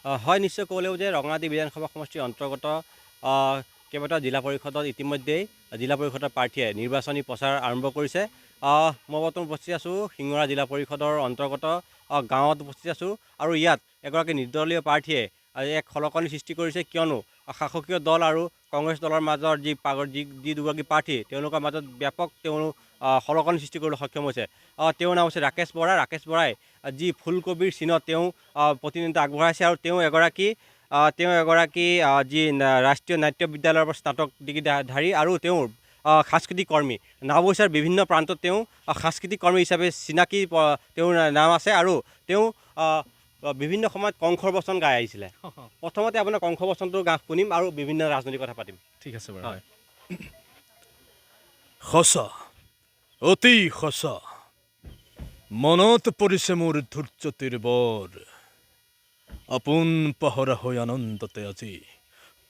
হয় নিশ্চয় ক'লেও যে ৰঙামাটি বিধানসভা সমষ্টিৰ অন্তৰ্গত কেইবাটাও জিলা পৰিষদত ইতিমধ্যেই জিলা পৰিষদৰ প্ৰাৰ্থীয়ে নিৰ্বাচনী প্ৰচাৰ আৰম্ভ কৰিছে। মই বৰ্তমান উপস্থিত আছোঁ শিঙৰা জিলা পৰিষদৰ অন্তৰ্গত গাঁৱত উপস্থিত আছোঁ আৰু ইয়াত এগৰাকী নিৰ্দলীয় প্ৰাৰ্থীয়ে এক খলকনি সৃষ্টি কৰিছে, কিয়নো শাসকীয় দল আৰু কংগ্ৰেছ দলৰ মাজৰ যি দুগৰাকী প্ৰাৰ্থী তেওঁলোকৰ মাজত ব্যাপক খলকনি সৃষ্টি কৰিবলৈ সক্ষম হৈছে। তেওঁৰ নাম হৈছে ৰাকেশ বৰা। ৰাকেশ বৰাই যি ফুলকবিৰ চিনত তেওঁ প্ৰতিনিধিত্ব আগবঢ়াইছে আৰু তেওঁ এগৰাকী যি ৰাষ্ট্ৰীয় নাট্য বিদ্যালয়ৰ পৰা স্নাতক ডিগ্ৰীধাৰী আৰু তেওঁৰ সাংস্কৃতিক কৰ্মী। নাওবৈচাৰ বিভিন্ন প্ৰান্তত তেওঁ সাংস্কৃতিক কৰ্মী হিচাপে চিনাকি তেওঁৰ নাম আছে আৰু তেওঁ বিভিন্ন সময়ত কংসৰ বচন গাই আহিছিলে। প্ৰথমতে আপোনাৰ কংস বচনটো শুনিম আৰু বিভিন্ন ৰাজনৈতিক কথা পাতিম। ঠিক আছে বাৰু। সঁচা, অতি সঁচা, মনত পৰিছে মোৰ ধৈৰ্য্যতিৰ বৰ। আপোন পাহৰা হৈ আনন্দতে আজি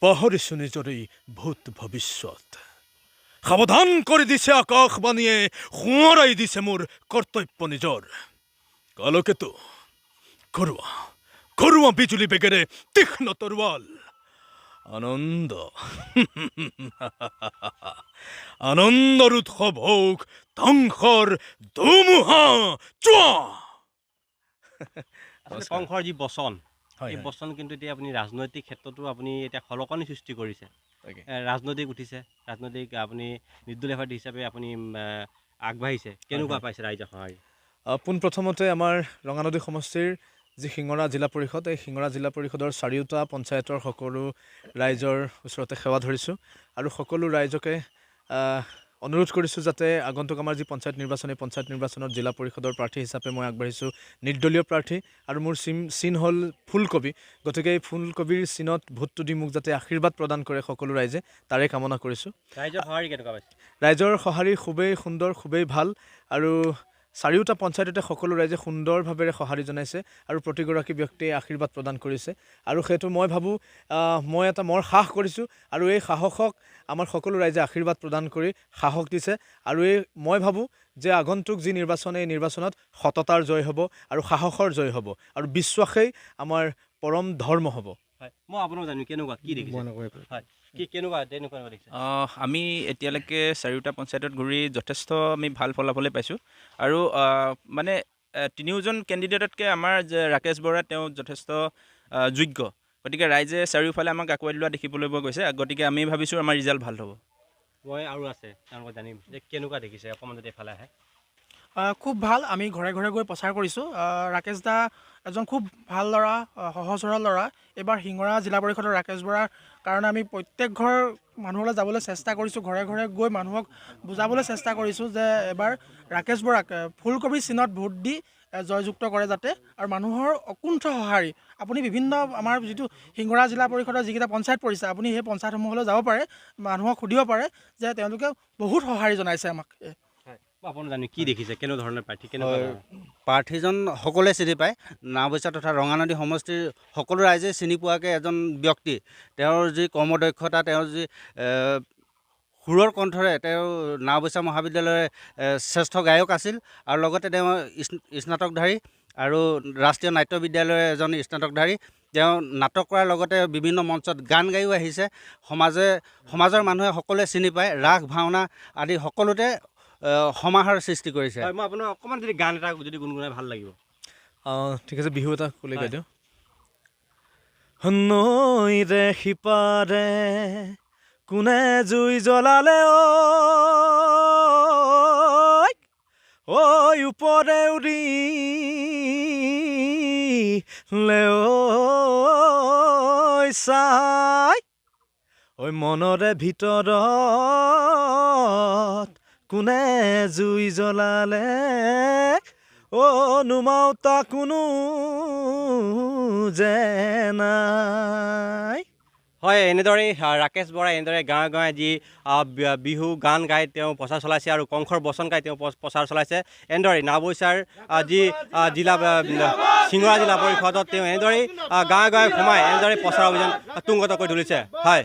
পাহৰিছো নিজৰেই ভূত ভৱিষ্যত। সাৱধান কৰি দিছে আকাশবাণীয়ে, সোঁৱৰাই দিছে মোৰ কৰ্তব্য নিজৰ। কালকেতু ঘৰুৱা বিজুলী বেগেৰে তীক্ষ্ণ তৰোৱাল। আনন্দৰ উৎসৱ হওক, ধ্বংসৰ ধুমুহা চোৱা। কংসৰ যি বচন, এই বচন কিন্তু এতিয়া আপুনি ৰাজনৈতিক ক্ষেত্ৰতো আপুনি এতিয়া খলকনি সৃষ্টি কৰিছে। ৰাজনৈতিক উঠিছে, ৰাজনৈতিক আপুনি নিৰ্দলীয় প্ৰাৰ্থী হিচাপে আপুনি আগবাঢ়িছে। কেনেকুৱা পাইছে ৰাইজৰ সঁহাৰি? পোনপ্ৰথমতে আমাৰ ৰঙানদী সমষ্টিৰ যি শিঙৰা জিলা পৰিষদ, এই শিঙৰা জিলা পৰিষদৰ চাৰিওটা পঞ্চায়তৰ সকলো ৰাইজৰ ওচৰতে সেৱা ধৰিছোঁ আৰু সকলো ৰাইজকে অনুৰোধ কৰিছোঁ যাতে আগন্তুক আমাৰ যি পঞ্চায়ত নিৰ্বাচনত জিলা পৰিষদৰ প্ৰাৰ্থী হিচাপে মই আগবাঢ়িছোঁ নিৰ্দলীয় প্ৰাৰ্থী আৰু মোৰ চিন হ'ল ফুলকবি। গতিকে এই ফুলকবিৰ চিনত ভোটটো দি মোক যাতে আশীৰ্বাদ প্ৰদান কৰে সকলো ৰাইজে, তাৰে কামনা কৰিছোঁ। ৰাইজৰ সঁহাৰি কেনেকুৱা পাইছে? ৰাইজৰ সঁহাৰি খুবেই সুন্দৰ, খুবেই ভাল আৰু চাৰিওটা পঞ্চায়ততে সকলো ৰাইজে সুন্দৰভাৱেৰে সঁহাৰি জনাইছে আৰু প্ৰতিগৰাকী ব্যক্তিয়ে আশীৰ্বাদ প্ৰদান কৰিছে আৰু সেইটো মই ভাবোঁ মই সাহস কৰিছোঁ আৰু এই সাহসক আমাৰ সকলো ৰাইজে আশীৰ্বাদ প্ৰদান কৰি সাহস দিছে আৰু মই ভাবোঁ যে আগন্তুক যি নিৰ্বাচন, এই নিৰ্বাচনত সততাৰ জয় হ'ব আৰু সাহসৰ জয় হ'ব আৰু বিশ্বাসেই আমাৰ পৰম ধৰ্ম হ'ব। হয়, মই আপোনাক জানো কেনেকুৱা কি দেখিছে? হয়, কেনেকুৱা দেখিছে? আমি এতিয়ালৈকে চাৰিওটা পঞ্চায়তত ঘূৰি যথেষ্ট আমি ভাল ফলাফলেই পাইছোঁ আৰু মানে তিনিওজন কেণ্ডিডেটতকৈ আমাৰ যে ৰাকেশ বৰা তেওঁ যথেষ্ট যোগ্য। গতিকে ৰাইজে চাৰিওফালে আমাক আঁকোৱালি লোৱা দেখিবলৈ পোৱা গৈছে। গতিকে আমি ভাবিছোঁ আমাৰ ৰিজাল্ট ভাল হ'ব। মই আৰু আছে তেওঁলোকক জানিম যে কেনেকুৱা দেখিছে, অকণমান যদি এফালে আহে। খুব ভাল। আমি ঘৰে ঘৰে গৈ প্ৰচাৰ কৰিছোঁ। ৰাকেশ দা এজন খুব ভাল ল'ৰা, সহজ সৰল ল'ৰা। এইবাৰ শিঙৰা জিলা পৰিষদৰ ৰাকেশ বৰাৰ কাৰণে আমি প্ৰত্যেক ঘৰ মানুহলৈ যাবলৈ চেষ্টা কৰিছোঁ, ঘৰে ঘৰে গৈ মানুহক বুজাবলৈ চেষ্টা কৰিছোঁ যে এবাৰ ৰাকেশ বৰাক ফুলকবিৰ চিনত ভোট দি জয়যুক্ত কৰে যাতে, আৰু মানুহৰ অকুণ্ঠ সঁহাৰি। আপুনি বিভিন্ন আমাৰ যিটো শিঙৰা জিলা পৰিষদৰ যিকেইটা পঞ্চায়ত পৰিছে, আপুনি সেই পঞ্চায়তসমূহলৈ যাব পাৰে, মানুহক সুধিব পাৰে যে তেওঁলোকে বহুত সঁহাৰি জনাইছে আমাক। আপুনি জানি কি দেখিছে, কেনেধৰণৰ প্ৰাৰ্থী, প্ৰাৰ্থীজন সকলোৱে চিনি পায়। নাওবৈচা তথা ৰঙানদী সমষ্টিৰ সকলো ৰাইজে চিনি পোৱাকৈ এজন ব্যক্তি। তেওঁৰ যি কৰ্মদক্ষতা, তেওঁৰ যি সুৰৰ কণ্ঠৰে তেওঁ নাওবৈচা মহাবিদ্যালয়ৰ শ্ৰেষ্ঠ গায়ক আছিল আৰু লগতে তেওঁ স্নাতকধাৰী আৰু ৰাষ্ট্ৰীয় নাট্য বিদ্যালয়ৰ এজন স্নাতকধাৰী। তেওঁ নাটক কৰাৰ লগতে বিভিন্ন মঞ্চত গান গায়ো আহিছে। সমাজৰ মানুহে সকলোৱে চিনি পায়। ৰাস ভাওনা আদি সকলোতে সমাহাৰ সৃষ্টি কৰিছে। হয়, মই আপোনাক অকণমান যদি গান এটা যদি গুণগুণাই ভাল লাগিব। ঠিক আছে, বিহু এটা ক'লে গাই দিওঁ। নৈৰে সিপাৰে কোনে জুই জ্বলালে ঐ ওপৰে উৰিলে চাই ঐ মনৰে ভিতৰত কোনে জুই জ্বলালে নুমাওতা কোনো যে নাই। হয়, এনেদৰেই ৰাকেশ বৰাই এনেদৰে গাঁৱে গাঁৱে যি বিহু গান গাই তেওঁ প্ৰচাৰ চলাইছে আৰু কংসৰ বচন গাই তেওঁ প্ৰচাৰ চলাইছে। এনেদৰে নাওবৈচাৰ যি শিঙৰা জিলা পৰিষদত তেওঁ এনেদৰেই গাঁৱে গাঁৱে সোমাই এনেদৰে প্ৰচাৰ অভিযান তুংগত কৰি তুলিছে। হয়।